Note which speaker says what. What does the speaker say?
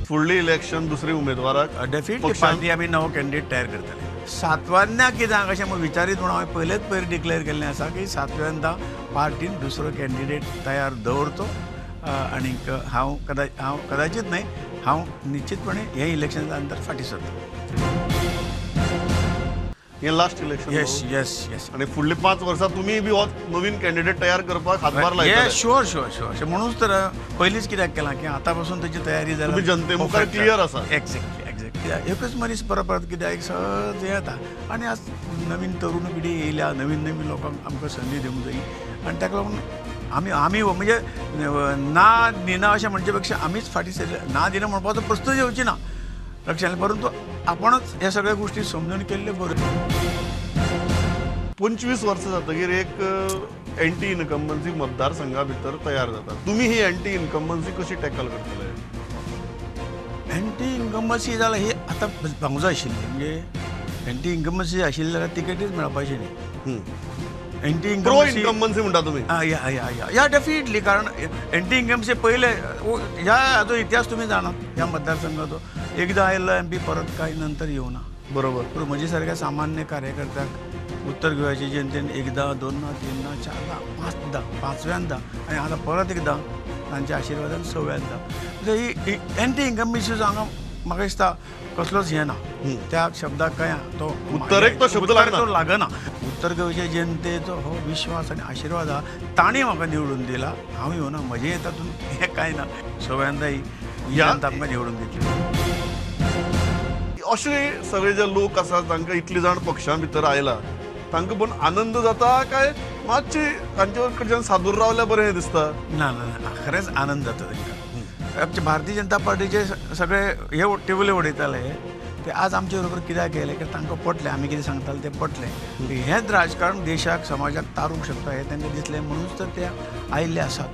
Speaker 1: फुडली इलेक्शन दुसरी उमेदवाराक
Speaker 2: definitely party आमी नवो कॅन्डिडेट तयार करतले. सातव्यांदा कित्याक अशें विचारीत म्हणून हांवें पयलेच डिक्लेअर केल्लें आसा की सातव्यांदा पार्टीन दुसरो कॅन्डिडेट तयार दवरचो. आनीक हांव कदाचित न्हय, हांव निश्चितपणे हे इलेक्शना नंतर फाटीं सरता.
Speaker 1: हे last election.
Speaker 2: Yes yes yes.
Speaker 1: आणि फुडली 5 वर्सां तुम्ही बी हो नवीन कॅन्डिडेट तयार करपाक हातभार लायतले.
Speaker 2: Yes sure sure sure. म्हणूनच तर पयलींच कित्याक केलां की आतां पासून तेची तयारी जाल्या.
Speaker 1: तुम्ही जनते मुखार क्लियर आसा.
Speaker 2: Exactly exactly. एकच मनीस परत कित्याक एक सहज येता आनी आज नवीन तरुण पिढी येयल्या, नवीन नवीन लोकांक आमकां संदी दिवंक जायी. आनी ताका लागून आमी म्हणजे ना दिना अशें म्हणचे पेक्षा आमीच फाटीं सरले. ना दिना म्हणपाचो प्रश्नच येवची ना लक्षांत. परंतु आपणच ह्या सगळ्या गोष्टी समजून केल्ल्यो बऱ्यो.
Speaker 1: 25 वर्सां जातकीर एक एंटी इनकम्बन्सी मतदारसंघा भितर तयार जाता. तुम्ही ही एंटी इनकम्बन्सी कशी टॅकल करतले?
Speaker 2: एंटी इनकम्बन्सी जाल्यार ही आतां भांगूक जाय आशिल्ली. म्हणजे एंटी इनकम्बन्सी आशिल्ली जाल्यार तिकेटूच मेळपाची न्ही. एंटी
Speaker 1: इनकम्बन्सी म्हणटा तुमी?
Speaker 2: या डेफिनेटली. कारण एंटी इनकम्बन्सी पयले ह्या हाचो इतिहास तुमी जाणात. ह्या मतदारसंघाचो एकदां आयिल्लो एमपी परत कांय नंतर येवना.
Speaker 1: बरोबर.
Speaker 2: पूण म्हजे सारक्या सामान्य कार्यकर्त्याक उत्तर गोंयच्या जनतेन एकदां, दोनदां, तीनदां, चारदां, पांचदां, पांचव्यांदा आनी आतां परत एकदां तांच्या आशिर्वादान 6व्यांदा. ही एंटी इनकम्बन्सी हांगा म्हाका दिसता कसलोच हें ना. त्या शब्दाक काय तो
Speaker 1: उत्तरेक तो शब्द
Speaker 2: लागना. उत्तर गोंयच्या जनतेचो हो विश्वास आनी आशिर्वाद तांणी म्हाका निवडून दिला. हांव येवना, म्हजे तातूंत हें कांय ना. 6व्यांदा ही तांकां निवडून दितली.
Speaker 1: अशे सगळे जे लोक आसात तांकां इतली जाण पक्षां भितर आयला, तांकां पण आनंद जाता काय मातशी तांचे कडच्यान सादूर रावल्यार बरें दिसता?
Speaker 2: ना ना ना, खरेंच आनंद जाता तांकां. आमचे भारतीय जनता पार्टीचे सगळे हे टेबले उडयताले ते आज आमचे बरोबर कित्याक केले की तांकां पटलें. आमी कितें सांगताले तें पटलें. हेंच राजकारण देशाक समाजाक तारूंक शकता हें तांकां दिसलें. म्हणूनच तर ते आयिल्ले आसात.